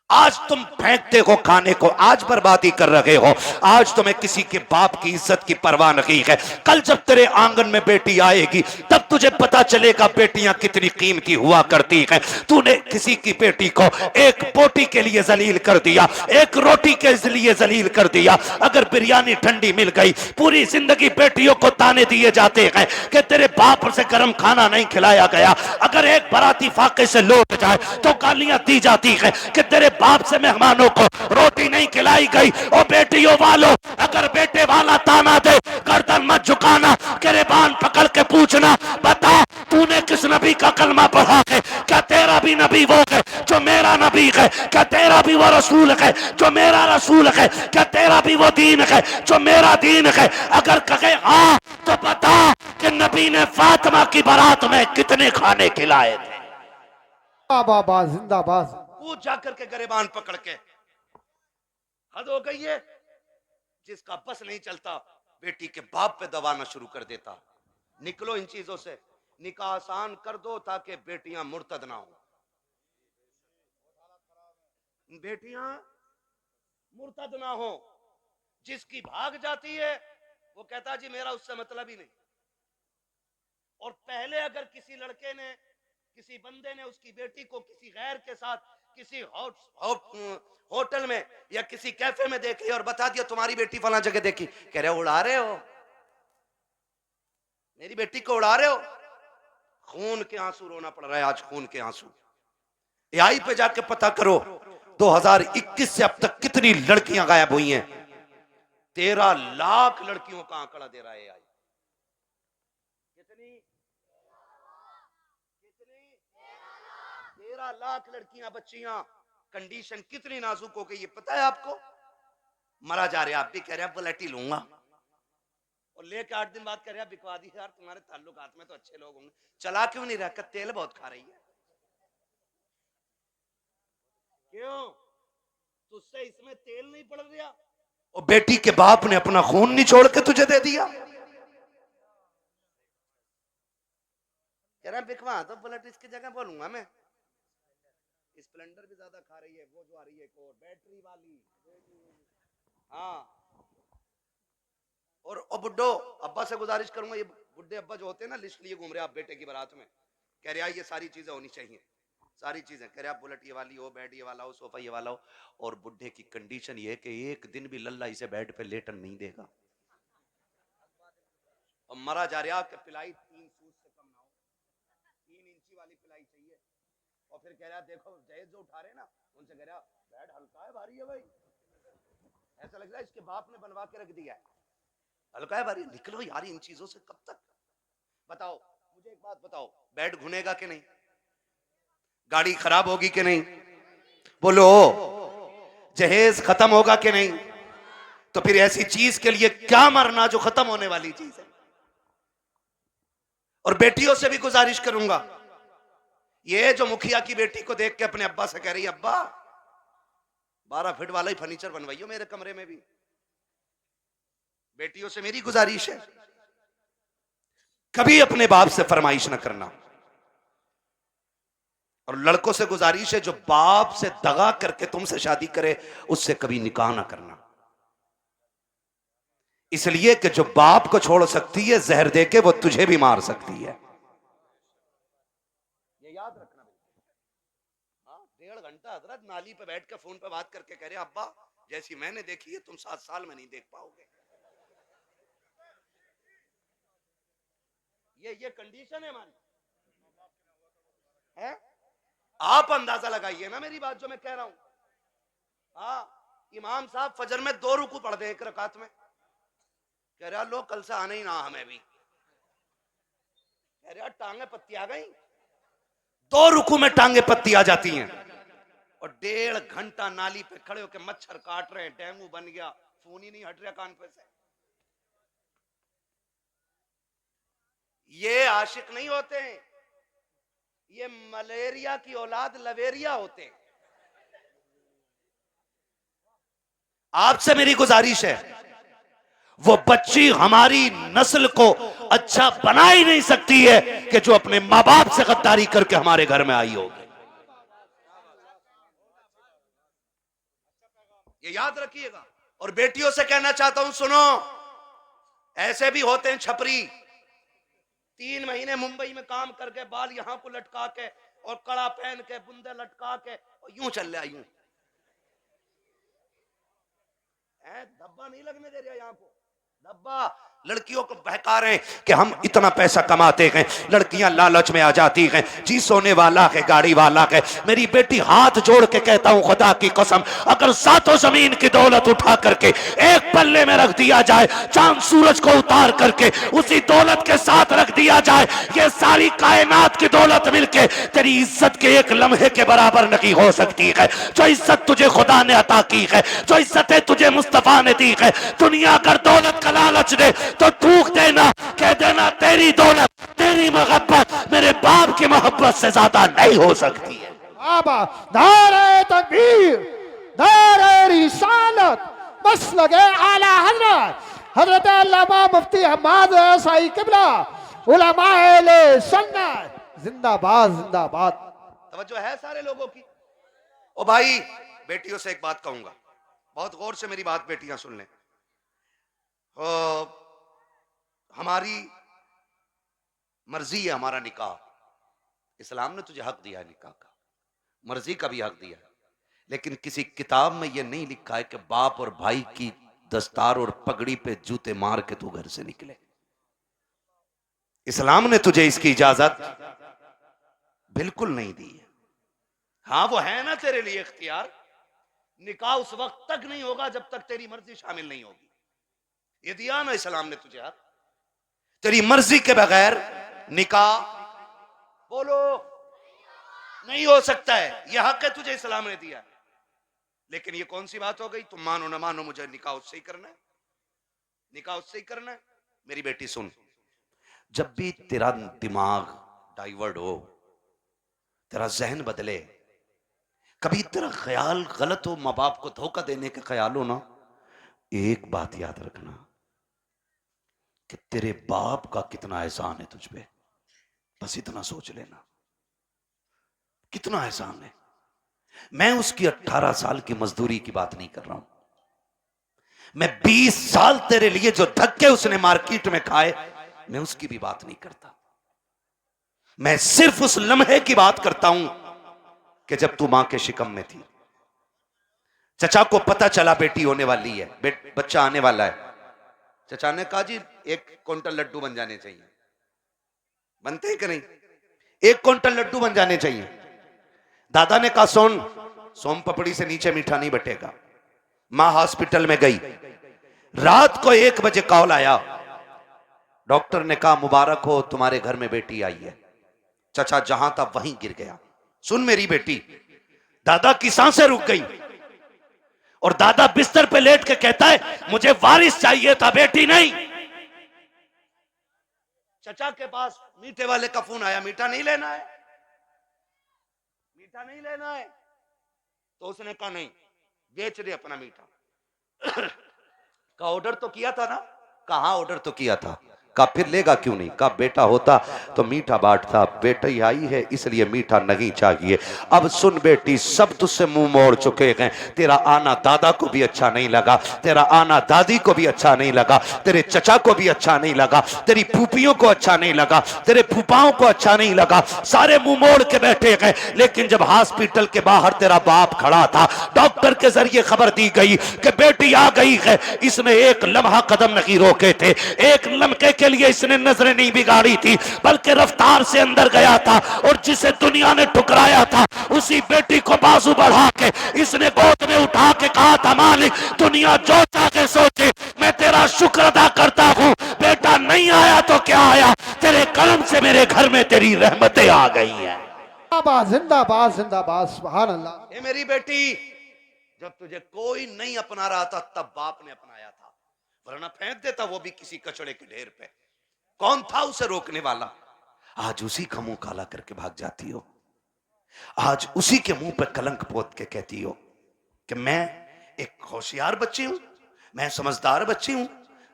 आज तुम फेंकते हो खाने को, आज बर्बादी कर रहे हो, आज तुम्हें किसी के बाप की इज्जत की परवाह नहीं है। कल जब तेरे आंगन में बेटी आएगी तब तुझे पता चलेगा बेटियां कितनी कीमती हुआ करती हैं। तूने किसी की बेटी को एक बोटी के लिए जलील कर दिया, एक रोटी के लिए जलील कर दिया। अगर बिरयानी ठंडी मिल गई, पूरी जिंदगी बेटियों को ताने दिए जाते हैं कि तेरे बाप से गर्म खाना नहीं खिलाया गया। अगर एक बाराती फाके से लौट जाए तो गालियां दी जाती है कि तेरे बाप से मेहमानों को रोटी नहीं खिलाई गई। और बेटियों वालों, अगर बेटे वाला ताना दे, गर्दन मत झुकाना, गिरबान पकड़ के पूछना, बता तूने किस नबी का कलमा पढ़ा है? क्या तेरा भी नबी वो है जो मेरा नबी है? क्या तेरा भी वो रसूल है जो मेरा रसूल है? क्या तेरा भी वो दीन है जो मेरा दीन है? अगर कहे हाँ तो बता कि नबी ने फातिमा की बारात में कितने खाने खिलाए थे। जिंदाबाद जिंदाबाद। पूछ जाकर के गिरबान पकड़ के। हद हो गई है। जिसका बस नहीं चलता बेटी के बाप पे दबाना शुरू कर देता। निकलो इन चीजों से, निकाह आसान कर दो ताकि बेटियां मुर्तद ना हो। बेटियां मुर्तद ना हो। जिसकी भाग जाती है वो कहता जी मेरा उससे मतलब ही नहीं। और पहले अगर किसी लड़के ने, किसी बंदे ने उसकी बेटी को किसी गैर के साथ किसी होटल में या किसी कैफे में देख लिया और बता दिया तुम्हारी बेटी फला जगह देखी, कह रहे हो उड़ा रहे हो, मेरी बेटी को उड़ा रहे हो। खून के आंसू रोना पड़ रहा है आज, खून के आंसू। एआई पे जाके पता करो 2021 से अब तक कितनी लड़कियां गायब हुई हैं। 13 लाख लड़कियों का आंकड़ा दे रहा है एआई। कितनी 13 लाख लड़कियां, बच्चियां। कंडीशन कितनी नाजुक हो गई है पता है आपको? मरा जा रहे, आप भी कह रहे हैं बुलेट ही लूंगा, और लेके 8 दिन बाद कह रहे हैं बिकवा दी यार, तुम्हारे ताल्लुकात में तो अच्छे लोग होंगे, चला क्यों नहीं रहा? तेल बहुत खा रही है। क्यों? तुझसे इसमें तेल नहीं पड़ रहा? और बेटी के बाप ने अपना खून निचोड़ के तुझे दे दिया। कह रहा बिकवा तो बुलेट इसकी जगह बोलूंगा मैं। स्प्लेंडर भी ज्यादा खा रही है, वो जो आ रही है एक और बैटरी वाली। हाँ। और बुड्ढो अब्बा से गुजारिश करूंगा, ये बुड्ढे अब्बा जो होते हैं ना लिस्ट लिए घूम रहे आप बेटे की बारात में, कह रहे ये सारी चीजें होनी चाहिए, सारी चीजें। कह रहे आप बुलेट ये वाली हो, बेड ये वाला हो, सोफा ये वाला हो। और बुड्ढे की कंडीशन ये है कि एक दिन भी लल्ला इसे बेड पे लेटन नहीं देगा। और मरा जा रहा कि पिलाई 3 सूट से कम ना हो, 3 इंची वाली पिलाई चाहिए। और फिर कह रहा देखो जहेज जो उठा रहे ना उनसे कह रहा बेड हल्का है भारी है भाई, ऐसा लग रहा है इसके बाप ने बनवा के रख दिया है, हल्का है भारी। निकलो यार इन चीजों से कब तक। बताओ मुझे एक बात बताओ, बेड घुनेगा कि नहीं? गाड़ी खराब होगी कि नहीं? बोलो। जहेज खत्म होगा कि नहीं? तो फिर ऐसी चीज के लिए क्या मरना जो खत्म होने वाली चीज है। और बेटियों से भी गुजारिश करूंगा, ये जो मुखिया की बेटी को देख के अपने अब्बा से कह रही है अब्बा 12 फीट वाला ही फर्नीचर बनवाइयो मेरे कमरे में भी। बेटियों से मेरी गुजारिश है कभी अपने बाप से फरमाइश न करना। और लड़कों से गुजारिश है जो बाप से दगा करके तुमसे शादी करे उससे कभी निकाह ना करना। इसलिए कि जो बाप को छोड़ सकती है जहर देके वो तुझे भी मार सकती है, ये याद रखना। हाँ 1.5 घंटा हजरत नाली पे बैठ के फोन पे बात करके कह रहे अब्बा जैसी मैंने देखी है तुम 7 साल में नहीं देख पाओगे। ये कंडीशन है हमारी है। आप अंदाजा लगाइए ना मेरी बात जो मैं कह रहा हूं। हाँ इमाम साहब फजर में 2 रुकू पढ़ दे 1 रकात में, कह रहा लो कल से आना ही ना हमें भी, कह रहा टांगे पत्ती आ गई। 2 रुकू में टांगे पत्ती आ जाती हैं। और 1.5 घंटा नाली पे खड़े होकर मच्छर काट रहे हैं, डेंगू बन गया, फोन ही नहीं हट रहा कान पे से। ये आशिक नहीं होते हैं, ये मलेरिया की औलाद लवेरिया होते हैं। आपसे मेरी गुजारिश है, वो बच्ची हमारी नस्ल को अच्छा बना ही नहीं सकती है कि जो अपने माँ बाप से गद्दारी करके हमारे घर में आई होगी। ये याद रखिएगा। और बेटियों से कहना चाहता हूं, सुनो, ऐसे भी होते हैं छपरी, 3 महीने मुंबई में काम करके बाल यहां को लटका के और कड़ा पहन के बुंदे लटका के और यूं चल रहा, यूं धब्बा नहीं लगने दे रहा यहाँ को, धब्बा लड़कियों को बहका रहे हैं कि हम इतना पैसा कमाते हैं, लड़कियां लालच में आ जाती हैं, जी सोने वाला है, गाड़ी वाला है। मेरी बेटी हाथ जोड़ के कहता हूं, खुदा की कसम, अगर सातों जमीन की दौलत उठा करके एक पल्ले में रख दिया जाए, चांद सूरज को उतार करके उसी दौलत के साथ रख दिया जाए, ये सारी कायनात की दौलत मिलके तेरी इज्जत के एक लम्हे के बराबर नहीं हो सकती है। जो इज्जत तुझे खुदा ने अता की है, जो इज्जतें तुझे मुस्तफा ने दी है, दुनिया अगर दौलत का लालच दे तो थूक देना, कह देना तेरी दौलत, तेरी मोहब्बत मेरे बाप की मोहब्बत से ज्यादा नहीं हो सकती है। बाबा नारे तकबीर, नारे रिसालत, मसलक आला हजरत हजरत अल्लामा मुफ्ती हम्माद साई किबला उलमाए सुन्नत, जिंदाबाद जिंदाबाद। तवज्जो है सारे लोगों की। ओ भाई, बेटियों से एक बात कहूंगा, बहुत गौर से मेरी बात बेटियां सुन लें। हमारी मर्जी है हमारा निकाह, इस्लाम ने तुझे हक दिया है निकाह का, मर्जी का भी हक दिया है, लेकिन किसी किताब में यह नहीं लिखा है कि बाप और भाई की दस्तार और पगड़ी पे जूते मार के तू घर से निकले। इस्लाम ने तुझे इसकी इजाजत बिल्कुल नहीं दी है। हाँ, वो है ना तेरे लिए इख्तियार, निकाह उस वक्त तक नहीं होगा जब तक तेरी मर्जी शामिल नहीं होगी। ये दिया ना इस्लाम ने तुझे हक, तेरी मर्जी के बगैर निकाह बोलो नहीं हो सकता है, यह हक है तुझे इस्लाम ने दिया। लेकिन ये कौन सी बात हो गई, तुम मानो ना मानो मुझे निकाह उससे ही करना है, निकाह उससे ही करना है। मेरी बेटी सुन, जब भी तेरा दिमाग डाइवर्ट हो, तेरा जहन बदले, कभी तेरा ख्याल गलत हो, माँ बाप को धोखा देने का ख्याल हो ना, एक बात याद रखना कि तेरे बाप का कितना एहसान है तुझ पे, बस इतना सोच लेना, कितना एहसान है। मैं उसकी 18 साल की मजदूरी की बात नहीं कर रहा हूं, मैं 20 साल तेरे लिए जो धक्के उसने मार्केट में खाए, मैं उसकी भी बात नहीं करता। मैं सिर्फ उस लम्हे की बात करता हूं कि जब तू मां के शिकम में थी, चचा को पता चला बेटी होने वाली है, बच्चा आने वाला है। चचा ने कहा जी 1 क्विंटल लड्डू बन जाने चाहिए, बनते हैं कि नहीं, 1 क्विंटल लड्डू बन जाने चाहिए। दादा ने कहा सोन पपड़ी से नीचे मीठा नहीं बटेगा। मां हॉस्पिटल में गई, रात को 1 बजे कॉल आया, डॉक्टर ने कहा मुबारक हो, तुम्हारे घर में बेटी आई है। चचा जहां था वहीं गिर गया। सुन मेरी बेटी, दादा की सांसें रुक गई और दादा बिस्तर पे लेट के कहता है मुझे वारिस चाहिए था, बेटी नहीं। चचा के पास मीठे वाले का फोन आया, मीठा नहीं लेना है, मीठा नहीं लेना है। तो उसने कहा नहीं, बेच दे अपना मीठा। का ऑर्डर तो किया था ना, कहा ऑर्डर तो किया था, का फिर लेगा क्यों नहीं, का बेटा होता तो मीठा बांटता, बेटा ही आई है इसलिए मीठा नहीं चाहिए। अब सुन बेटी, सब तुझसे मुंह मोड़ चुके हैं, तेरा आना दादा को भी अच्छा नहीं लगा, तेरा आना दादी को भी अच्छा नहीं लगा, तेरे चचा को भी अच्छा नहीं लगा, तेरी फूफियों को अच्छा नहीं लगा, तेरे फूफाओं को अच्छा नहीं लगा, सारे मुंह मोड़ के बैठे गए। लेकिन जब हॉस्पिटल के बाहर तेरा बाप खड़ा था, डॉक्टर के जरिए खबर दी गई कि बेटी आ गई है, इसने एक लम्हा कदम नहीं रोके थे, एक लम्हे के लिए इसने नजरें नहीं बिगाड़ी थी, बल्कि रफ्तार से अंदर गया था और जिसे दुनिया ने ठुकराया था उसी बेटी को बाजू बढ़ा के इसने गोद में उठा के कहा था मालिक दुनिया जो चाहे सोचे, मैं तेरा शुक्र अदा करता हूं, बेटा नहीं आया तो क्या आया, तेरे कर्म से मेरे घर में तेरी रहमतें आ गई हैं। जिंदाबाद जिंदाबाद, सुभान अल्लाह। ये मेरी बेटी, जब तुझे कोई नहीं अपना रहा था तब बाप ने अपनाया था, वरना फेंक देता वो भी किसी कचड़े के ढेर पे। कौन था उसे रोकने वाला? आज उसी का मुंह काला करके भाग जाती हो, आज उसी के मुंह पे कलंक पोत के कहती हो कि मैं एक होशियार बच्ची हूं, मैं समझदार बच्ची हूं।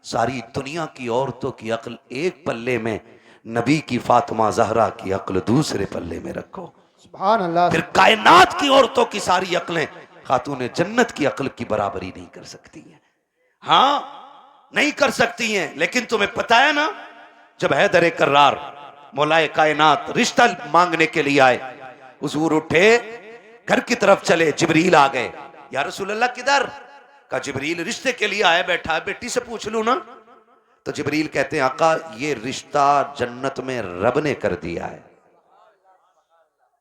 सारी दुनिया की औरतों की अक्ल एक पल्ले में, नबी की फातिमा जहरा की अक्ल दूसरे पल्ले में रखो। सुभान अल्लाह। फिर कायनात की औरतों की सारी अक्लें खातून जन्नत की अक्ल की बराबरी नहीं कर सकती हैं। हाँ नहीं कर सकती हैं, लेकिन तुम्हें पता है ना, जब हैदर कर्रार मौलाए कायनात रिश्ता मांगने के लिए आए, हुजूर उठे घर की तरफ चले, जिब्रील आ गए। या रसूल अल्लाह किधर? का जिब्रील रिश्ते के लिए आया बैठा है, बेटी से पूछ लू ना। तो जिब्रील कहते हैं आका ये रिश्ता जन्नत में रब ने कर दिया है।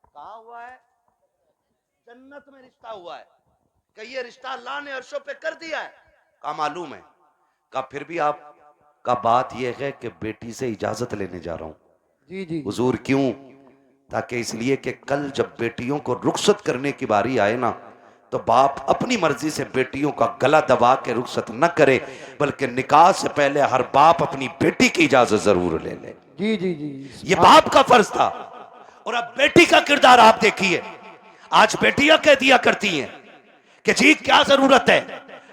कहा हुआ है? जन्नत में रिश्ता हुआ है। कि ये रिश्ता अल्लाह ने अर्शों पे कर दिया है। कहा मालूम है। कहा फिर भी आप का बात यह है कि बेटी से इजाजत लेने जा रहा हूं। जी जी हुजूर क्यों? ताकि इसलिए कि कल जब बेटियों को रुखसत करने की बारी आए ना, तो बाप अपनी मर्जी से बेटियों का गला दबा के रुखसत न करे, बल्कि निकाह से पहले हर बाप अपनी बेटी की इजाजत जरूर ले ले। जी जी जी ये बाप का फर्ज था। और अब बेटी का किरदार आप देखिए। आज बेटियां कह दिया करती हैं कि जी क्या जरूरत है,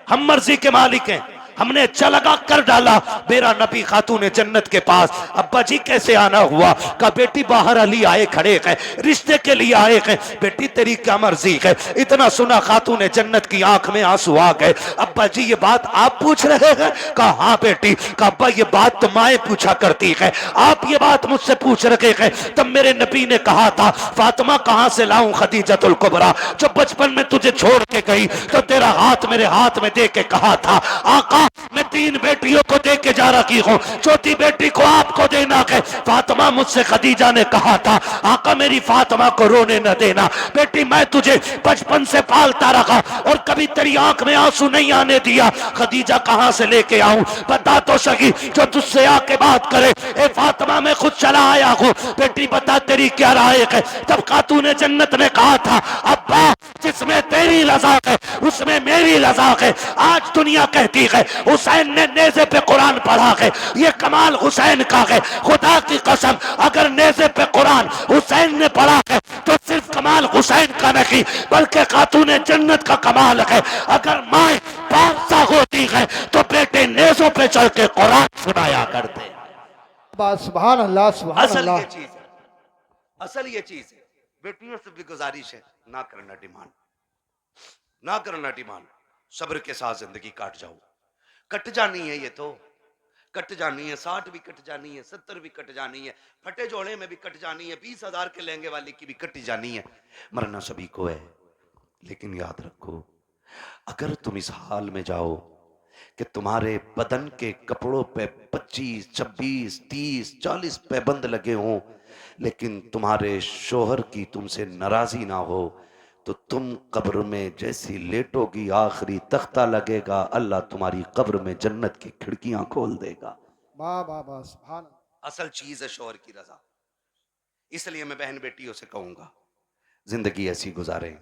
हम मर्जी के मालिक हैं, हमने अच्छा लगा कर डाला। मेरा नबी खातून जन्नत के पास, अब्बा जी कैसे आना हुआ? का बेटी बाहर अली आए खड़े हैं, रिश्ते के लिए आए हैं। बेटी तेरी क्या मर्जी है? इतना सुना खातून जन्नत की आंख में आंसू आ गए। अब्बा जी ये बात आप पूछ रहे हैं? कहा हाँ बेटी। का अब्बा ये बात तो माए पूछा करती है, आप ये बात मुझसे पूछ रहे हैं। तब मेरे नबी ने कहा था फातिमा कहां से लाऊं खदीजतुल कुबरा, जो बचपन में तुझे छोड़ के गई तो तेरा हाथ मेरे हाथ में दे के कहा था आका मैं 3 बेटियों को दे के जा रही हूं, चौथी बेटी को आपको देना है। फातिमा मुझसे खदीजा ने कहा था आका मेरी फातिमा को रोने न देना। बेटी मैं तुझे बचपन से पालता रहा और कभी तेरी आंख में आंसू नहीं आने दिया। खदीजा कहां से लेके आऊं? बता तो सही, जो तुझसे आके बात करे। ए फातिमा मैं खुद चला आया हूं, बेटी बता तेरी क्या राय है? तब खातून जन्नत ने कहा था अब्बा जिसमें तेरी रजा है उसमें मेरी रजा है। आज दुनिया कहती है हुसैन ने नेज़े पे कुरान पढ़ा है, ये कमाल हुसैन का है। खुदा की कसम अगर नेज़े पे कुरान हुसैन ने पढ़ा है तो सिर्फ कमाल हुसैन का नहीं बल्कि खातून जन्नत का कमाल है। अगर माए बादशाह होती है तो बेटे नेज़ों पे चढ़ के कुरान सुनाया करते। बस सुभान अल्लाह सुभान असल अल्लाह। ये चीज है, असल ये चीज है। बेटियों से भी गुजारिश है ना करना डिमांड, ना करना डिमांड। सब्र के साथ जिंदगी काट जाओ। कट जानी है, ये तो कट जानी है। 60 भी कट जानी है, 70 भी कट जानी है, फटे जोड़े में भी कट जानी है, 20,000 के लहंगे वाली की भी कटी जानी है। मरना सभी को है, लेकिन याद रखो अगर तुम इस हाल में जाओ कि तुम्हारे बदन के कपड़ों पे 25, 26, 30, 40 पैबंद लगे हों, लेकिन तुम्हारे शोहर की तुमसे नाराजी ना हो, तो तुम कब्र में जैसी लेटोगी आखिरी तख्ता लगेगा, अल्लाह तुम्हारी कब्र में जन्नत की खिड़कियां खोल देगा। वाह वाह वाह सुभान। असल चीज है शोहर की रजा। इसलिए मैं बहन बेटियों से कहूंगा जिंदगी ऐसी गुजारें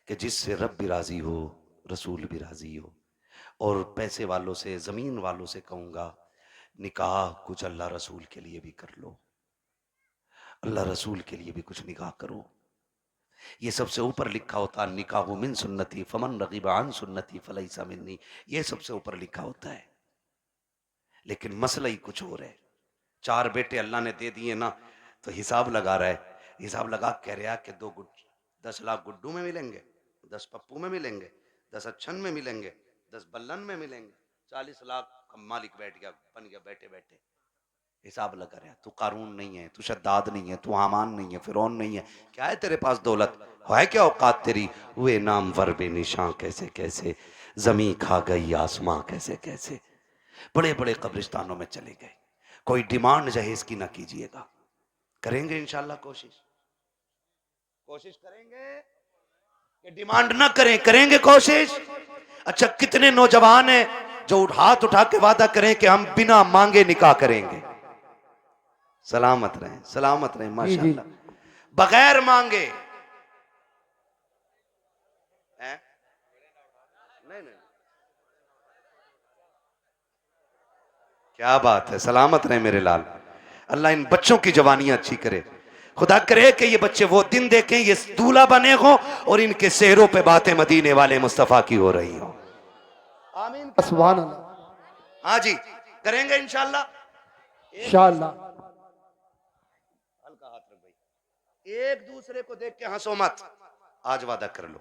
कि जिससे रब भी राजी हो, रसूल भी राजी हो। और पैसे वालों से, जमीन वालों से कहूंगा निकाह कुछ अल्लाह रसूल के लिए भी कर लो, अल्लाह रसूल के लिए भी कुछ निकाह करो। ये सबसे ऊपर लिखा होता है निकाह मिन सुन्नती फमन रगीब अन सुन्नती फलैसा मिन्नी, ये सबसे ऊपर लिखा होता है। लेकिन मसला ही कुछ और है। 4 बेटे अल्लाह ने दे दिए ना, तो हिसाब लगा रहा है, हिसाब लगा कह रहा कि 10 लाख गुड्डू में मिलेंगे, 10 पप्पू में मिलेंगे, 10 अच्छन में मिलेंगे, 10 बल्लन में मिलेंगे, 40 लाख का मालिक बैठ गया, बन गया बैठे बैठे। हिसाब लगा रहा है। तू कारून नहीं है, तू शद्दाद नहीं है, तू हामान नहीं है, फिरौन नहीं है। क्या है तेरे पास दौलत? है क्या औकात तेरी? हुए नाम वर बेनिशां कैसे कैसे, जमी खा गई आसमां कैसे कैसे। बड़े बड़े कब्रिस्तानों में चले गए। कोई डिमांड जहेज की ना कीजिएगा। करेंगे इंशाल्लाह कोशिश, कोशिश करेंगे कि डिमांड ना करें, करेंगे कोशिश। अच्छा कितने नौजवान हैं जो हाथ उठा के वादा करें कि हम बिना मांगे निकाह करेंगे। सलामत रहें, सलामत रहें माशाल्लाह। बगैर मांगे हैं? नहीं नहीं, क्या बात है, सलामत रहे मेरे लाल। अल्लाह इन बच्चों की जवानियां अच्छी करे। खुदा करे कि ये बच्चे वो दिन देखें ये दूल्हा बने हो और इनके सेहरों पे बातें मदीने वाले मुस्तफा की हो रही हो। आमीन सुभान अल्लाह। हाँ जी करेंगे इंशाल्लाह। इंशाअल्लाह। हल्का हाथ रख भाई, एक दूसरे को देख के हंसो मत। आज वादा कर लो,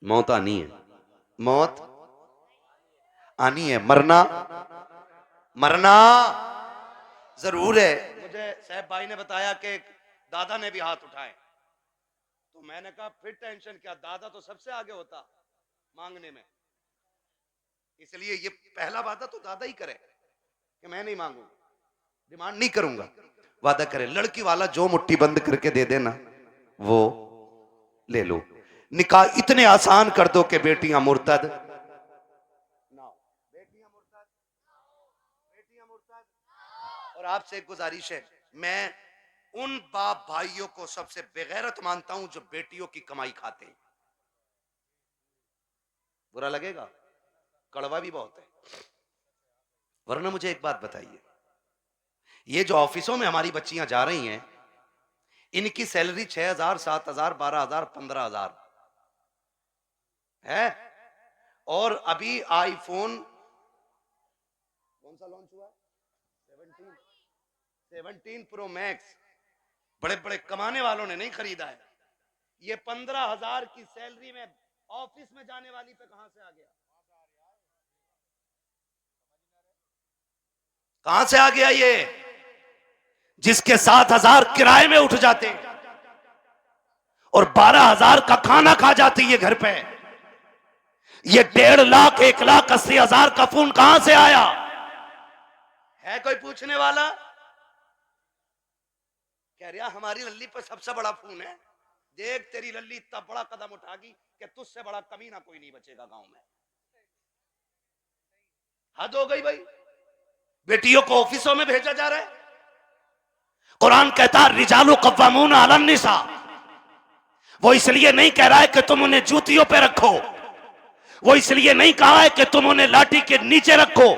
मौत आनी है, मौत आनी है, मरना मरना जरूर है। मुझे साहब भाई ने बताया कि दादा ने भी हाथ उठाए, तो मैंने कहा फिर टेंशन क्या, दादा तो सबसे आगे होता मांगने में, इसलिए ये पहला वादा तो दादा ही करे कि मैं नहीं मांगूंगा, डिमांड नहीं करूंगा, वादा करे। लड़की वाला जो मुट्ठी बंद करके दे देना वो ले लो। निकाह इतने आसान कर दो कि बेटियां मुर्तद ना हो, बेटियां मुर्तद, बेटियां मुर्तद। और आपसे एक गुजारिश है, मैं उन बाप भाइयों को सबसे बेगैरत मानता हूं जो बेटियों की कमाई खाते हैं। बुरा लगेगा, कड़वा भी बहुत है। वरना मुझे एक बात बताइए, ये जो ऑफिसों में हमारी बच्चियां जा रही हैं, इनकी सैलरी 6,000, 7,000, 12,000, 15,000 है, और अभी आईफोन कौन सा लॉन्च हुआ, 17 प्रो मैक्स बड़े बड़े कमाने वालों ने नहीं खरीदा है। ये 15,000 की सैलरी में ऑफिस में जाने वाली पे कहां से आ गया, कहां से आ गया ये, जिसके 7,000 किराए में उठ जाते और 12,000 का खाना खा जाती है घर पे। ये 1.5 लाख 1,80,000 का फोन कहां से आया है, कोई पूछने वाला? कह रहा हमारी लल्ली पर सबसे बड़ा फोन है, देख तेरी लल्ली इतना बड़ा कदम उठागी कि तुझसे बड़ा कमीना कोई नहीं बचेगा गांव में। हद हो गई भाई, बेटियों को ऑफिसों में भेजा जा रहा है। कुरान कहता है रिजालु कव्वामून अलन निसा, वो इसलिए नहीं कह रहा है कि तुम उन्हें जूतियों पे रखो, वो इसलिए नहीं कहा है कि तुम उन्हें लाठी के नीचे रखो,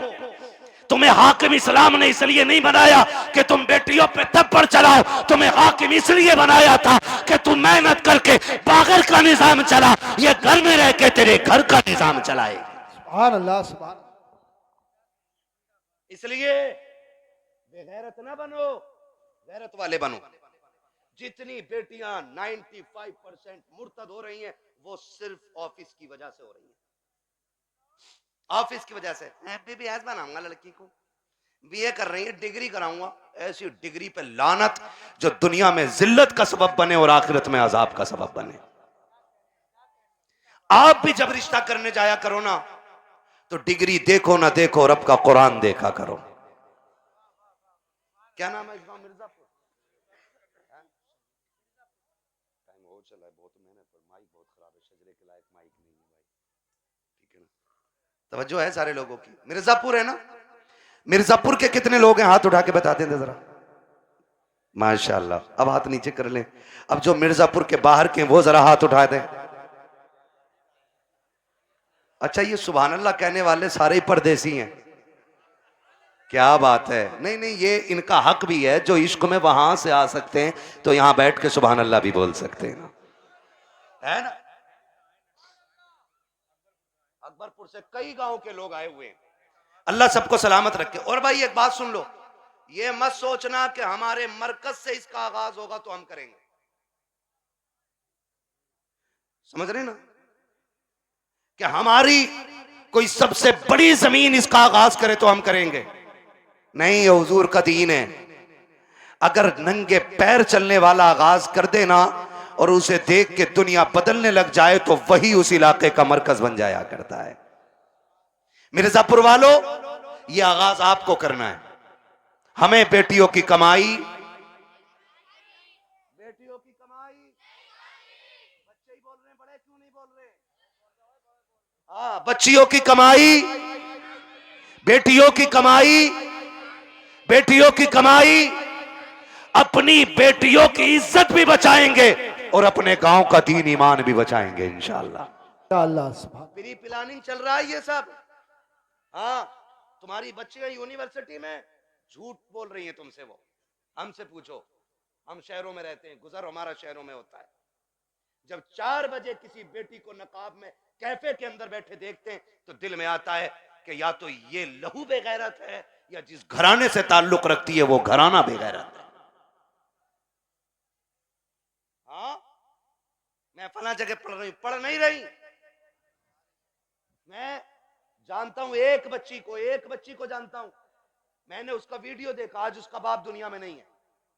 तुम्हें हाकिम इस्लाम ने इसलिए नहीं बनाया कि तुम बेटियों पे थप्पड़ चलाओ, तुम्हें हाकिम इसलिए बनाया था कि तुम मेहनत करके बागर का निजाम चला, ये घर में रह के तेरे घर का निजाम चलाए। सुभान अल्लाह, सुभान। इसलिए बेगैरत ना बनो, गैरत वाले बनो। जितनी बेटियां 95% मुर्तद हो रही हैं, वो सिर्फ ऑफिस की वजह से हो रही हैं, ऑफिस की वजह से। बीबीएस बनाऊंगा लड़की को, बीए कर रही है, डिग्री कराऊंगा, ऐसी डिग्री पे लानत जो दुनिया में जिल्लत का सबब बने और आखिरत में अजाब का सबब बने। आप भी जब रिश्ता करने जाया करो ना, तो डिग्री देखो ना देखो, रब का कुरान देखा करो। क्या नाम है इस गांव मिर्जापुर, टाइम हो चला है, बहुत मेहनत पर माइक बहुत खराब है, शजरे के लायक माइक नहीं है भाई, ठीक है ना, तवज्जो है सारे लोगों की। मिर्जापुर है ना, मिर्जापुर के कितने लोग हैं, हाथ उठा के बता दें जरा, माशाल्लाह। अब हाथ नीचे कर लें, अब जो मिर्जापुर के बाहर के वो जरा हाथ उठा दें। अच्छा, ये सुभान अल्लाह कहने वाले सारे ही परदेसी हैं, क्या बात है। नहीं नहीं, ये इनका हक भी है, जो इश्क में वहां से आ सकते हैं तो यहां बैठ के सुभान अल्लाह भी बोल सकते हैं ना, है ना। अकबरपुर से कई गांव के लोग आए हुए हैं, अल्लाह सबको सलामत रखे। और भाई एक बात सुन लो, ये मत सोचना कि हमारे मरकज से इसका आगाज होगा तो हम करेंगे, समझ रहे ना, कि हमारी कोई सबसे बड़ी जमीन इसका आगाज करे तो हम करेंगे, नहीं, ये हुजूर का दीन है। अगर नंगे पैर चलने वाला आगाज कर देना और उसे देख के दुनिया बदलने लग जाए तो वही उस इलाके का मरकज बन जाया करता है। मिर्जापुर वालों, ये आगाज आपको करना है। हमें बेटियों की कमाई, बेटियों की कमाई, बच्चे ही बोल रहे हैं, बड़े क्यों नहीं बोल रहे? हाँ, बच्चियों की कमाई, बेटियों की कमाई, बेटियों की कमाई, अपनी बेटियों की इज्जत भी बचाएंगे और अपने गांव का दीन ईमान भी बचाएंगे इंशाअल्लाह। अल्लाह, सुभान। प्री प्लानिंग चल रहा है ये सब। हाँ, तुम्हारी बच्चियां यूनिवर्सिटी में झूठ बोल रही हैं तुमसे, वो हमसे पूछो, हम शहरों में रहते हैं, गुजर हमारा शहरों में होता है। जब 4 बजे किसी बेटी को नकाब में कैफे के अंदर बैठे देखते हैं तो दिल में आता है कि या तो ये लहू बेगैरत है या जिस घराने से ताल्लुक रखती है वो घराना बेगैरत है। हाँ, मैं फला जगह पढ़ रही हूं, पढ़ नहीं रही, जानता हूं एक बच्ची को जानता हूं। मैंने उसका वीडियो देखा, आज उसका बाप दुनिया में नहीं है,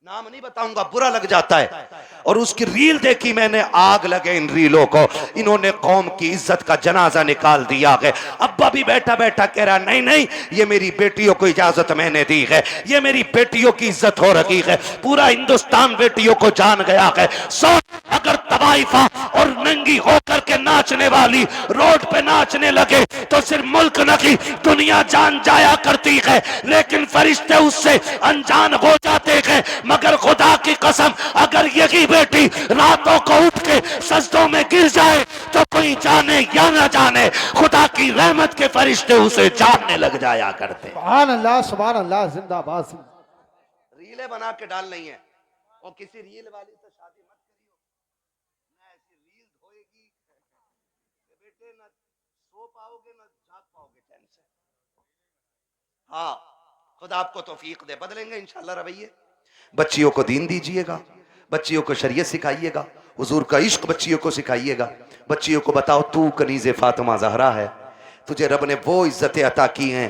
नाम नहीं बताऊंगा, बुरा लग जाता है। और उसकी रील देखी मैंने, आग लगे इन रीलों को, इन्होंने कौम की इज्जत का जनाजा निकाल दिया है। अब्बा भी बैठा बैठा कह रहा नहीं नहीं, ये मेरी बेटियों को इजाजत मैंने दी है, ये मेरी बेटियों की इज्जत हो रही है, पूरा हिंदुस्तान बेटियों को जान गया है। सो अगर तवाइफा और नंगी होकर के नाचने वाली रोड पे नाचने लगे तो सिर्फ मुल्क नहीं दुनिया जान जाया करती है, लेकिन फरिश्ते उससे अनजान हो जाते हैं। मगर खुदा की कसम, अगर यही बेटी रातों को उठ के सजदों में गिर जाए तो कोई जाने या ना जाने, खुदा की रहमत के फरिश्ते उसे जानने लग जाया करते। सुभान अल्लाह, जिंदाबाद। रीलें बना के डाल नहीं है, और किसी रील वाली से शादी मत करियो, ना ऐसी रील धोएगी बेटे, ना सो पाओगे ना जाग पाओगे चैन से। हाँ, खुदा आपको तौफीक दे, बदलेंगे इंशाल्लाह रवैये। बच्चियों को दीन दीजिएगा, बच्चियों को शरीयत सिखाइएगा, हुजूर का इश्क बच्चियों को सिखाइएगा। बच्चियों को बताओ तू कनीज़े फातिमा ज़हरा है, तुझे रब ने वो इज्जतें अता की हैं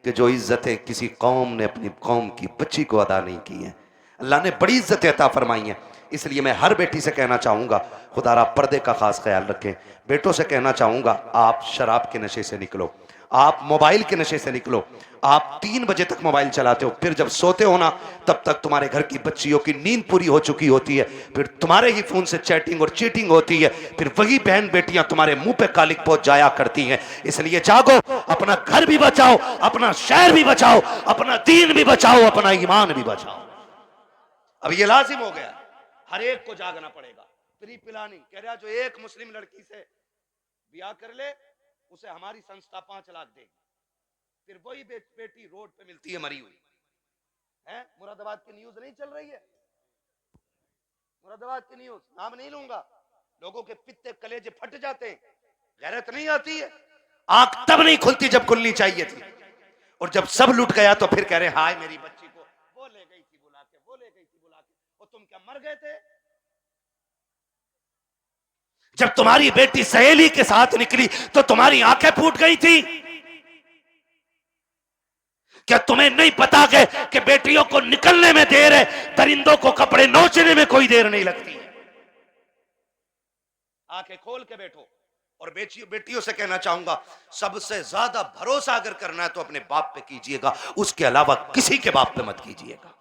कि जो इज्जतें किसी कौम ने अपनी कौम की बच्ची को अदा नहीं की हैं। अल्लाह ने बड़ी इज्जतें अता फरमाई हैं। इसलिए मैं हर बेटी से कहना चाहूँगा, खुदारा पर्दे का खास ख्याल रखें। बेटों से कहना चाहूँगा, आप शराब के नशे से निकलो, आप मोबाइल के नशे से निकलो। आप 3 बजे तक मोबाइल चलाते हो, फिर जब सोते हो ना तब तक तुम्हारे घर की बच्चियों की नींद पूरी हो चुकी होती है, फिर तुम्हारे ही फोन से चैटिंग और चीटिंग होती है, फिर वही बहन बेटियां तुम्हारे मुंह पे कालिक पहुंच जाया करती हैं। इसलिए जागो, अपना घर भी बचाओ, अपना शहर भी बचाओ, अपना दीन भी बचाओ, अपना ईमान भी बचाओ। अब ये लाजिम हो गया, हर एक को जागना पड़ेगा। प्री प्लानिंग कह रहा, जो एक मुस्लिम लड़की से ब्याह कर ले उसे हमारी संस्था 5 लाख देगी। फिर वही बेटी रोड पे मिलती है मरी हुई है। मुरादाबाद की न्यूज नहीं चल रही है, मुरादाबाद की न्यूज, नाम नहीं लूंगा, लोगों के पित्ते कलेजे फट जाते हैं, गैरत नहीं आती है। आंख तब नहीं खुलती जब खुलनी चाहिए थी, और जब सब लुट गया तो फिर कह रहे हाय मेरी बच्ची को वो ले गई थी बुला के, वो ले गई थी बुला के, और तुम क्या मर गए थे? जब तुम्हारी बेटी सहेली के साथ निकली तो तुम्हारी आंखें फूट गई थी। क्या तुम्हें नहीं पता कि बेटियों को निकलने में देर है, दरिंदों को कपड़े नोचने में कोई देर नहीं लगती? आंखें खोल के बैठो। और बेटियों से कहना चाहूंगा, सबसे ज्यादा भरोसा अगर करना है तो अपने बाप पे कीजिएगा, उसके अलावा किसी के बाप पे मत कीजिएगा।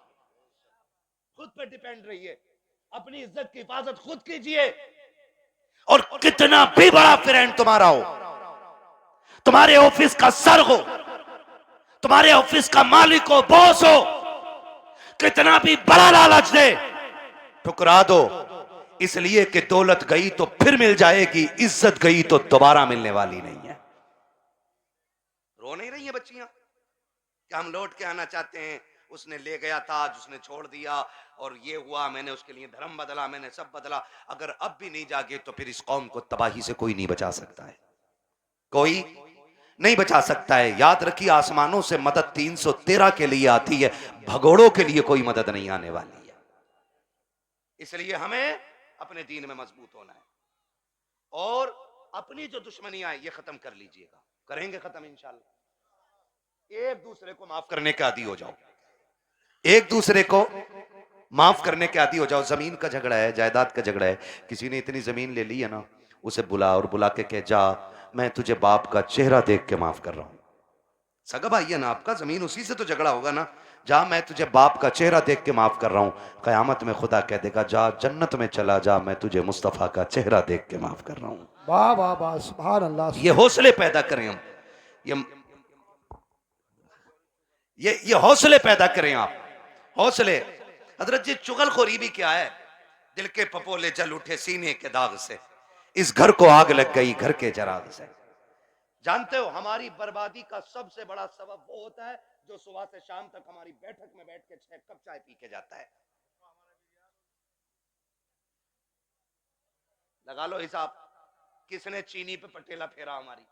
खुद पे डिपेंड रहिए, अपनी इज्जत की हिफाजत खुद कीजिए। और कितना भी बड़ा फ्रेंड तुम्हारा हो, तुम्हारे ऑफिस का सर हो, तुम्हारे ऑफिस का मालिक हो, बॉस हो, कितना भी बड़ा लालच दे, ठुकरा दो। इसलिए कि दौलत गई तो फिर मिल जाएगी, इज्जत गई तो दोबारा मिलने वाली नहीं है। रो नहीं रही है बच्चियां कि हम लौट के आना चाहते हैं, उसने ले गया था, उसने छोड़ दिया, और ये हुआ, मैंने उसके लिए धर्म बदला, मैंने सब बदला। अगर अब भी नहीं जागे तो फिर इस कौम को तबाही से कोई नहीं बचा सकता है, कोई नहीं बचा सकता है। याद रखिए, आसमानों से मदद 313 के लिए आती है, भगोड़ों के लिए कोई मदद नहीं आने वाली है। इसलिए हमें अपने दीन में मजबूत होना है, और अपनी जो दुश्मनियां ये खत्म कर लीजिएगा, करेंगे खत्म इंशाल्लाह। एक दूसरे को माफ करने के आदी हो जाओ, एक दूसरे को माफ करने के आदी हो जाओ। जमीन का झगड़ा है, जायदाद का झगड़ा है, किसी ने इतनी जमीन ले ली है ना, उसे बुला और बुला के कह, जा मैं तुझे बाप का चेहरा देख के माफ कर रहा हूं। सगा भाई है ना आपका, जमीन उसी से तो झगड़ा होगा ना, जा मैं तुझे बाप का चेहरा देख के माफ कर रहा हूं। कयामत में खुदा कह देगा, जा जन्नत में चला जा, मैं तुझे मुस्तफा का चेहरा देख के माफ कर रहा हूं। वाह वाह वाह, सुभान अल्लाह। ये हौसले पैदा करें हम, ये हौसले पैदा करें आप, हौसले। हजरत जी, चुगलखोरी भी क्या है? दिल के पपोले जल उठे सीने के दाग से, इस घर को आग लग गई घर के चराग से। जानते हो, हमारी बर्बादी का सबसे बड़ा सबब वो होता है जो सुबह से शाम तक हमारी बैठक में बैठ के 6 कप चाय पी के जाता है। लगा लो हिसाब, किसने चीनी पे पटेला फेरा हमारी।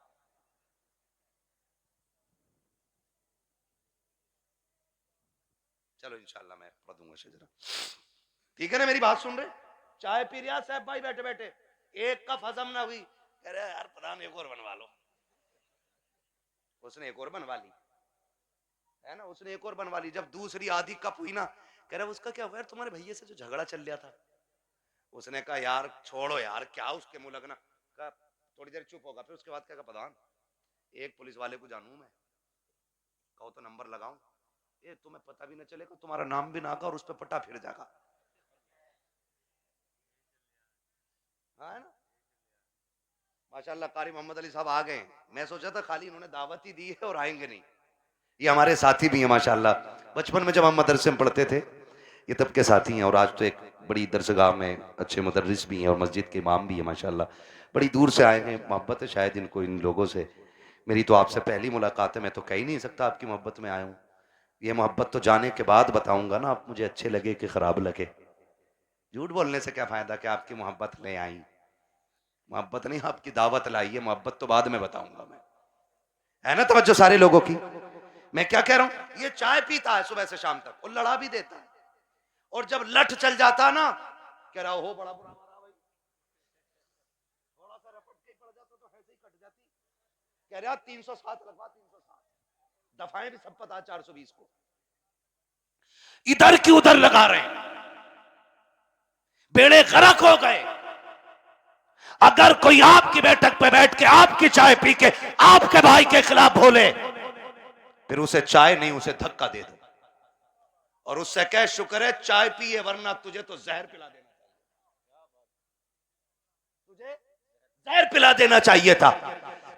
चलो इंशाल्लाह मैं पढ़ दूंगा शजरा, ठीक है ना? मेरी बात सुन रहे? चाय पी रहा साहब भाई बैठे बैठे, एक कप हजम ना हुई, कह रहे यार प्रधान एक और बनवा लो। उसने एक और बनवा ली, है ना, उसने एक और बनवा ली। जब दूसरी आधी कप हुई ना, कह रहा उसका क्या हुआ यार, तुम्हारे भैया से जो झगड़ा चल रहा था। उसने कहा यार छोड़ो यार, क्या उसके मुंह लगना। कहा थोड़ी देर चुप होगा, फिर उसके बाद क्या, प्रधान एक पुलिस वाले को जानू मैं, कहो तो नंबर लगाऊं, ये तुम्हें पता भी न चलेगा, तुम्हारा नाम भी ना आगा और उस पर पट्टा फिर जाएगा। हाँ है ना, माशाल्लाह कारी मोहम्मद अली साहब आ गए। मैं सोचा था खाली इन्होंने दावत ही दी है और आएंगे नहीं, ये हमारे साथी भी हैं माशाल्लाह। बचपन में जब हम मदरसे में पढ़ते थे, ये तब के साथी हैं, और आज तो एक बड़ी दरसगाह में अच्छे मुदर्रिस भी हैं और मस्जिद के इमाम भी हैं माशाल्लाह। बड़ी दूर से आए हैं, मोहब्बत है शायद इनको इन लोगों से। मेरी तो आपसे पहली मुलाकात है, मैं तो कह ही नहीं सकता आपकी मोहब्बत में आया हूँ। ये मोहब्बत तो जाने के बाद बताऊंगा ना, आप मुझे अच्छे लगे कि खराब लगे। झूठ बोलने से क्या फायदा कि आपकी मोहब्बत ले आई, मोहब्बत नहीं आपकी दावत लाई है, मोहब्बत तो बाद में बताऊंगा मैं, है ना। तवज्जो सारे लोगों की। मैं क्या कह रहा हूं, ये चाय पीता है सुबह से शाम तक और लड़ा भी देता है, और जब लठ चल जाता है ना, कह रहा हो बड़ा बुरा मारा भाई, थोड़ा सा रपट के पड़ जाता तो ऐसे ही कट जाती। कह रहा 307 लगवा, 307 दफाएं भी सब पता, 420 को इधर की उधर लगा रहे हैं, बेड़े गर्क हो गए। अगर कोई आपकी बैठक पे बैठ के आपकी चाय पी के आपके भाई के खिलाफ बोले, फिर उसे चाय नहीं उसे धक्का दे दो, और उससे कह शुक्र है चाय पिए, वरना तुझे तो जहर पिला देना चाहिए, तुझे जहर पिला देना चाहिए था,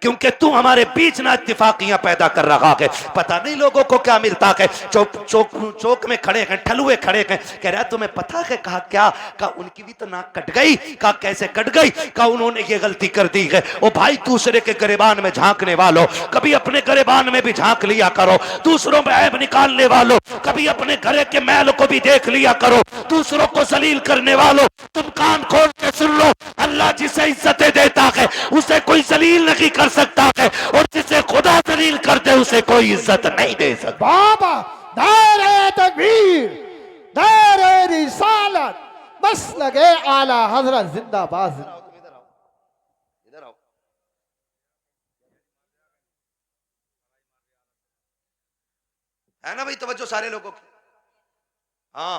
क्योंकि तू हमारे बीच ना इत्तेफाकियां पैदा कर रहा है। पता नहीं लोगों को क्या मिलता है, चौक में खड़े हैं, ठलुए खड़े हैं, कह रहा तुम्हें पता है, कहा क्या, कहा उनकी भी तो नाक कट गई, कहा कैसे कट गई, कहा उन्होंने ये गलती कर दी है। ओ भाई दूसरे के गिरेबान में झांकने वालों, कभी अपने गिरेबान में भी झांक लिया करो, दूसरों में ऐब निकालने वालों कभी अपने घरे के मैल को भी देख लिया करो, दूसरों को जलील करने वालों तुम कान खोल के सुन लो, अल्लाह जिसे इज्जतें देता है उसे कोई जलील नहीं कर सकता है, और जिसे खुदा जलील कर दे उसे कोई इज्जत नहीं दे सकता। बाबा दायरे तकबीर, दायरे रिसालत, बस लगे आला हजरत जिंदाबाद। इधर आओ, है ना भाई, तवज्जो सारे लोगों की। हाँ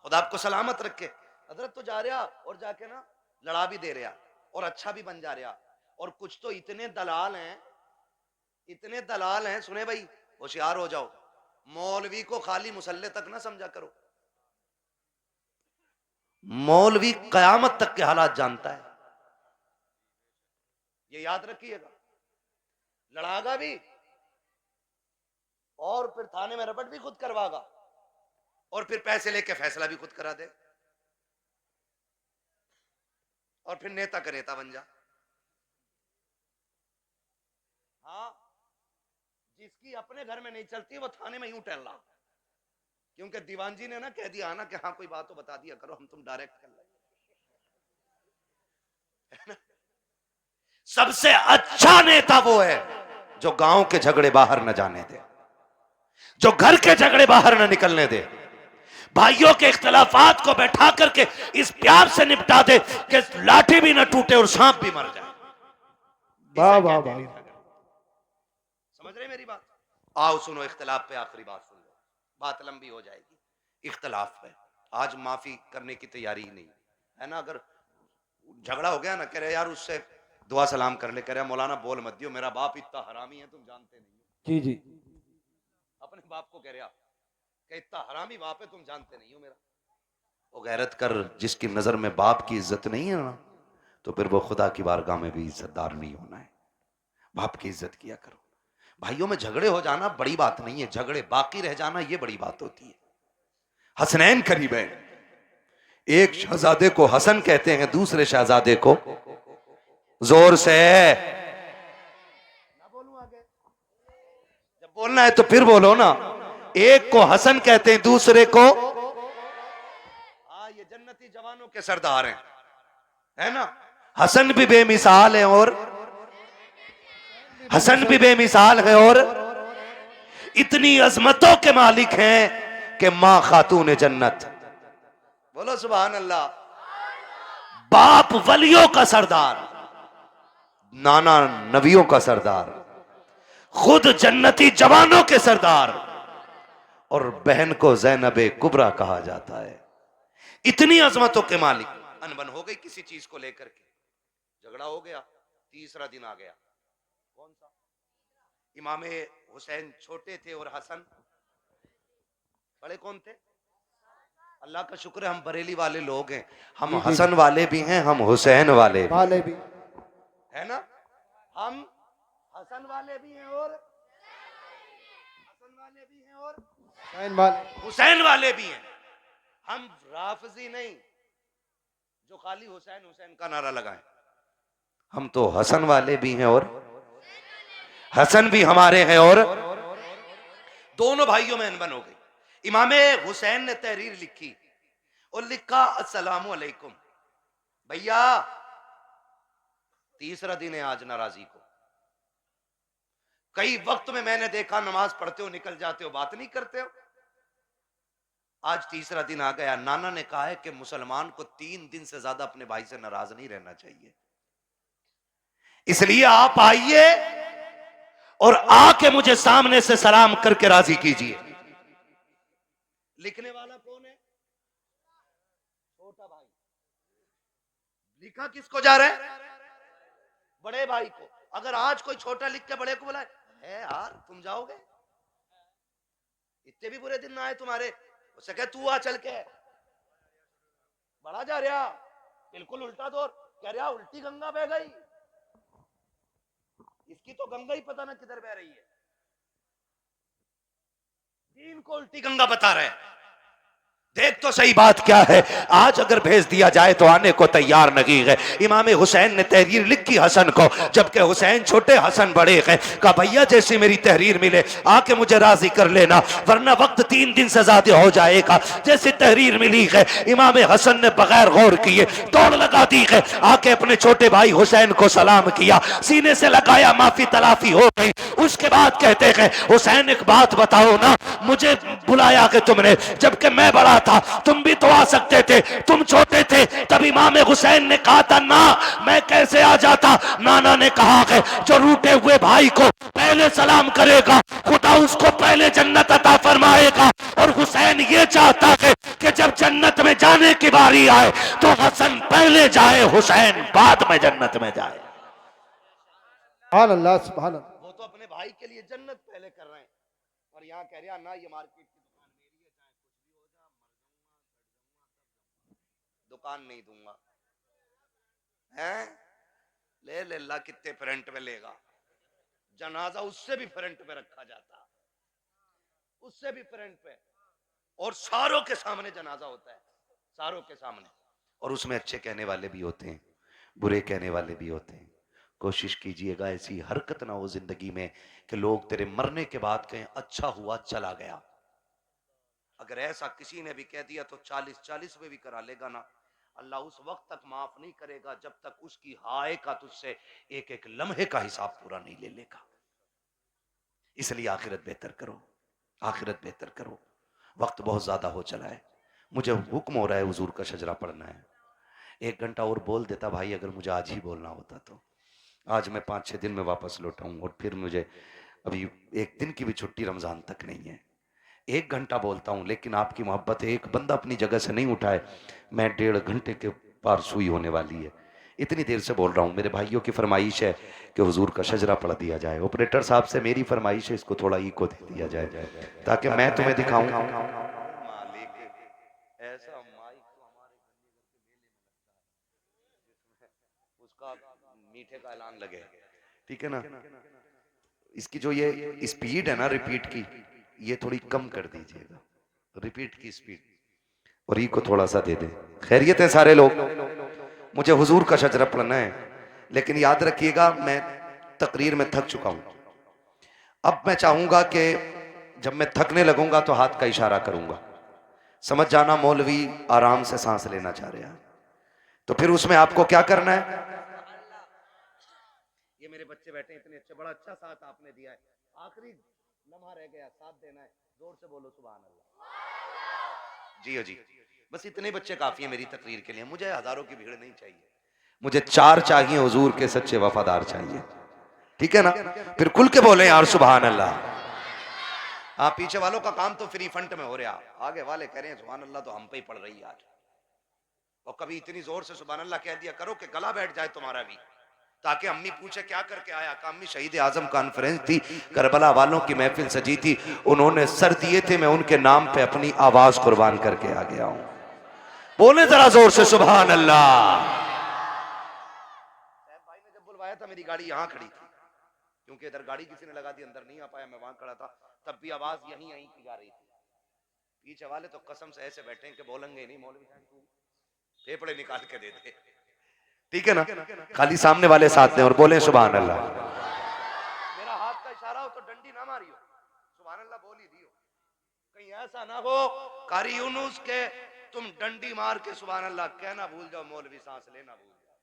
खुदा आपको सलामत रखे। हजरत तो जा रहा और जाके ना लड़ा भी दे रहा और अच्छा भी बन जा रहा, और कुछ तो इतने दलाल हैं, इतने दलाल हैं, सुने भाई होशियार हो जाओ, मौलवी को खाली मुसल्ले तक ना समझा करो, मौलवी कयामत तक के हालात जानता है, ये याद रखिएगा। लड़ागा भी और फिर थाने में रपट भी खुद करवागा, और फिर पैसे लेके फैसला भी खुद करा दे, और फिर नेता का नेता बन जा। हाँ जिसकी अपने घर में नहीं चलती वो थाने में यूं टहल रहा, क्योंकि दीवान जी ने ना कह दिया ना कि हाँ कोई बात तो बता दिया करो, हम तुम डायरेक्ट कर लेंगे। सबसे अच्छा नेता वो है जो गांव के झगड़े बाहर न जाने दे, जो घर के झगड़े बाहर न निकलने दे, भाइयों के इख्तलाफात को बैठा करके इस प्यार से निपटा दे कि लाठी भी न टूटे और सांप भी मर जाए। वाह वाह वाह, समझ रहे मेरी बात? आओ सुनो, इख्तलाफ पे आखिरी बात सुन लो, बात लंबी हो जाएगी। इख्तलाफ पे आज माफी करने की तैयारी ही नहीं है ना। अगर झगड़ा हो गया ना, कह रहे यार उससे दुआ सलाम कर ले, कह रहे मौलाना बोल मत दियो, मेरा बाप इतना हरामी है तुम जानते नहीं हो। जी जी, अपने बाप को कह रहे कि इतना हरामी बाप है तुम जानते नहीं हो मेरा। वो गैरत कर, जिसकी नजर में बाप की इज्जत नहीं है ना, तो फिर वो खुदा की बारगाह में भी इज्जतदार नहीं होना है। बाप की इज्जत किया करो। भाइयों में झगड़े हो जाना बड़ी बात नहीं है, झगड़े बाकी रह जाना ये बड़ी बात होती है। हसनैन करीब है, एक शहजादे को हसन कहते हैं, दूसरे शहजादे को जोर से ना बोलूं आगे, जब बोलना है तो फिर बोलो ना। एक को हसन कहते हैं, दूसरे को, हाँ ये जन्नती जवानों के सरदार हैं, है ना। हसन भी बेमिसाल है और हसन भी बेमिसाल है और इतनी अजमतों के मालिक हैं कि मां खातून जन्नत, बोलो सुभान अल्लाह। बाप वलियों का सरदार, नाना नबियों का सरदार, खुद जन्नती जवानों के सरदार, और बहन को ज़ैनबे कुबरा कहा जाता है। इतनी अजमतों के मालिक। अनबन हो गई किसी चीज को लेकर के, झगड़ा हो गया, तीसरा दिन आ गया। कौन सा? इमाम हुसैन छोटे थे और हसन बड़े। कौन थे? अल्लाह का शुक्र है हम बरेली वाले लोग हैं, हम हसन वाले भी हैं, हम हुसैन वाले भी है ना। हम हसन वाले भी हैं और हसन वाले भी हैं और हुसैन वाले भी हैं। हम राफजी नहीं जो खाली हुसैन हुसैन का नारा लगाएं, हम तो हसन वाले भी हैं और हसन भी हमारे हैं। और दोनों भाइयों में अनबन हो गई। इमाम हुसैन ने तहरीर लिखी और लिखा अस्सलामु अलैकुम भैया, तीसरा दिन है आज नाराजी को। कई वक्त में मैंने देखा नमाज पढ़ते हो निकल जाते हो, बात नहीं करते हो। आज तीसरा दिन आ गया। नाना ने कहा है कि मुसलमान को 3 दिन से ज्यादा अपने भाई से नाराज नहीं रहना चाहिए, इसलिए आप आइए और आके मुझे सामने से सलाम करके राजी कीजिए। लिखने वाला कौन है? छोटा भाई। लिखा किसको जा रहा है? बड़े भाई को। अगर आज कोई छोटा लिख के बड़े को बुलाए, है यार तुम जाओगे, इतने भी बुरे दिन ना आए तुम्हारे, उससे कह तू आ चल के, बड़ा जा रहा, बिल्कुल उल्टा दौर, कह रहा उल्टी गंगा बह गई, इसकी तो गंगा ही पता ना किधर बह रही है, दीन को उल्टी गंगा बता रहे हैं। देख तो सही बात क्या है। आज अगर भेज दिया जाए तो आने को तैयार नहीं है। इमाम हुसैन ने तहरीर लिखी हसन को, जबकि हुसैन छोटे हसन बड़े हैं। कहा भैया जैसी मेरी तहरीर मिले आके मुझे राजी कर लेना, वरना वक्त 3 दिन से ज्यादा हो जाएगा। जैसी तहरीर मिली है इमाम हसन ने बगैर गौर किए दौड़ लगा दी है, आके अपने छोटे भाई हुसैन को सलाम किया, सीने से लगाया, माफी तलाफी हो गई। उसके बाद कहते हैं हुसैन एक बात बताओ ना, मुझे बुलाया कि तुमने, जबकि मैं बड़ा था, तुम भी तो आ सकते थे, तुम छोटे थे। तब इमाम हुसैन ने कहा था ना मैं कैसे आ जाता। नाना ने कहा है जो रूठे हुए भाई को पहले सलाम करेगा खुदा उसको पहले जन्नत अता फरमाएगा। और हुसैन ये चाहता है कि जब जन्नत में जाने की बारी आए तो हसन पहले जाए, हुसैन बाद में जन्नत में जाए। सुभान अल्लाह, सुभान अल्लाह। वो तो अपने भाई के लिए जन्नत पहले कर रहे हैं, और यहाँ कह रहा ना ये मार्केट की दुकान मेरी है, चाहे कुछ भी हो जाए, दुकान नहीं दूंगा। हैं? ले ले ला, कितने फ्रंट पे लेगा। जनाजा उससे भी फ्रंट पे रखा जाता, उससे भी फ्रंट पे, और सारों के सामने जनाजा होता है, सारों के सामने। और उसमें अच्छे कहने वाले भी होते हैं, बुरे कहने वाले भी होते हैं। कोशिश कीजिएगा ऐसी हरकत ना हो जिंदगी में कि लोग तेरे मरने के बाद कहें अच्छा हुआ चला गया। अगर ऐसा किसी ने भी कह दिया तो 40-40 में भी करा लेगा ना, अल्लाह उस वक्त तक माफ नहीं करेगा जब तक उसकी हाय का तुझसे एक एक लम्हे का हिसाब पूरा नहीं ले लेगा। इसलिए आखिरत बेहतर करो, आखिरत बेहतर करो। वक्त बहुत ज्यादा हो चला है, मुझे हुक्म हो रहा है हुजूर का शजरा पढ़ना है। 1 घंटा और बोल देता भाई, अगर मुझे आज ही बोलना होता तो। आज मैं 5-6 दिन में वापस लौटाऊं, और फिर मुझे अभी 1 दिन की भी छुट्टी रमजान तक नहीं है। 1 घंटा बोलता हूं, लेकिन आपकी मोहब्बत है, एक बंदा अपनी जगह से नहीं उठाए, मैं 1.5 घंटे के पार सुई होने वाली है। इतनी देर से बोल रहा हूं। मेरे भाइयों की फरमाइश है कि हुजूर का शजरा पढ़ दिया जाए। ऑपरेटर साहब से मेरी फरमाइश है, इसको थोड़ा इको दे दिया जाए ताकि मैं तुम्हें दिखाऊं। ऐसा माइक तो हमारे उसका मीठे का ऐलान लगे, ठीक है ना। इसकी जो ये स्पीड है ना रिपीट की, ये थोड़ी कम कर दीजिएगा, रिपीट की स्पीड, और ई को थोड़ा सा दे दें। खैरियत है सारे लोग? मुझे हुजूर का शजरा पढ़ना है, लेकिन याद रखिएगा मैं तकरीर में थक चुका हूं। अब मैं चाहूंगा कि जब मैं थकने लगूंगा तो हाथ का इशारा करूंगा, समझ जाना मौलवी आराम से सांस लेना चाह रहे हैं। तो फिर उसमें आपको क्या करना है? ये मेरे बच्चे बैठे इतने अच्छे, बड़ा अच्छा साथ आपने दिया है, आखिरी लम्हा रह गया, साथ देना है, जोर से बोलो सुभान अल्लाह। जी जी, बस इतने बच्चे काफी है मेरी तकरीर के लिए, मुझे हजारों की भीड़ नहीं चाहिए, मुझे 4 चाहिए, हुजूर के सच्चे वफादार चाहिए, ठीक है ना? फिर खुल के बोले यार सुभान अल्लाह। आप पीछे वालों का काम तो फ्री फंड में हो रहा, आगे वाले कह रहे हैं सुभान अल्लाह तो हम पे ही पड़ रही है आज। और कभी इतनी जोर से सुभान अल्लाह कह दिया करो कि गला बैठ जाए तुम्हारा भी, ताकि अम्मी पूछे क्या करके आया, का अम्मी शहीद आजम कॉन्फ्रेंस थी, करबला वालों की महफिल सजी थी, उन्होंने सर दिए थे, मैं उनके नाम पे अपनी आवाज कुर्बान करके आ गया हूं। बोले जरा जोर से सुभान अल्लाह। भाई ने जब बुलवाया था मेरी गाड़ी यहां खड़ी थी, क्योंकि इधर गाड़ी किसी ने लगा दी, अंदर नहीं आ पाया, मैं वहां खड़ा था, तब भी आवाज यहीं यहीं की जा रही थी। पीछे वाले तो कसम से ऐसे बैठे हैं कि बोलेंगे नहीं, मौलवी साहब तू फेफड़े निकाल के दे दे, ठीक है ना? खाली सामने वाले साथ दें और बोले सुभान अल्लाह। मेरा हाथ का इशारा हो तो डंडी ना मारियो, सुभान अल्लाह बोल ही दियो, कहीं ऐसा ना हो कारी यूनुस के तुम डंडी मार के सुभान अल्लाह कहना भूल जाओ, मौलवी सांस लेना भूल जाओ।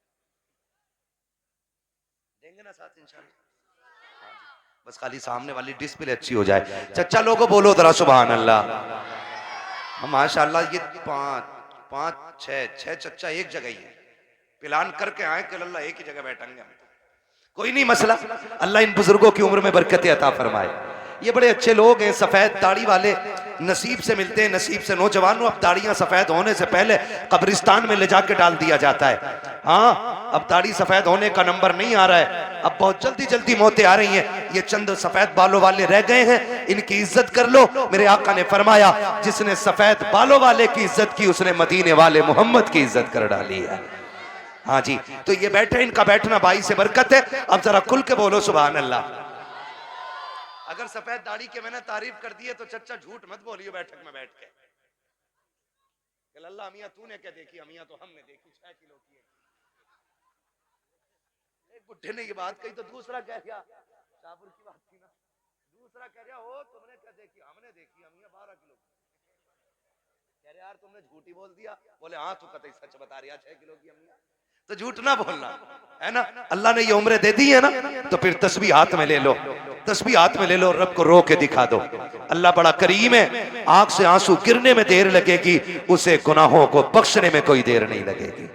देंगे ना साथ इंशाल्लाह। बस खाली सामने वाली डिस्प्ले अच्छी हो जाए। चच्चा लोगों बोलो जरा सुभान अल्लाह। माशाअल्लाह ये पांच छह चच्चा एक जगह ही है, प्लान करके आए कि अल्लाह एक ही जगह बैठेंगे हम। कोई नहीं मसला, अल्लाह इन बुजुर्गों की उम्र में बरकत अता फरमाए। ये बड़े अच्छे लोग हैं, सफेद दाढ़ी वाले, नसीब से मिलते हैं, नसीब से। नौजवानों अब दाढ़ियां सफेद होने से पहले कब्रिस्तान में ले जाके डाल दिया जाता है। हाँ, अब दाढ़ी सफेद होने का नंबर नहीं आ रहा है, अब बहुत जल्दी जल्दी मौतें आ रही हैं। ये चंद सफेद बालों वाले रह गए हैं, इनकी इज्जत कर लो। मेरे आका ने फरमाया जिसने सफेद बालों वाले की इज्जत की उसने मदीने वाले मोहम्मद की इज्जत कर डाली है। हाँ जी, तो ये बैठे, इनका बैठना भाई से बरकत है। अब जरा खुल के बोलो सुभान अल्लाह। अगर सफेद दाढ़ी के मैंने तारीफ कर दी है तो चच्चा झूठ मत बोलियो बैठक में बैठ के, अल्लाह अमिया तूने क्या देखी, अमिया तो हमने देखी 6 किलो की। एक बुढ़े ने ये बात कही तो दूसरा कह गया, शाहपुर की बात थी ना, दूसरा कह गया हो तुमने क्या देखी, हमने देखी अमिया 12 किलो की। कह रहे यार तुमने झूठी बोल दिया। बोले हाँ तू कतई सच बता रही है, 6 किलो की अमिया, तो झूठ ना बोलना है ना। अल्लाह ने ये उम्र दे दी है ना, तो फिर तस्बीह हाथ में ले लो, तस्बीह हाथ में ले लो, रब को रो के दिखा दो। अल्लाह बड़ा करीम है, आंख से आंसू गिरने में देर लगेगी, उसे गुनाहों को बख्शने में कोई देर नहीं लगेगी।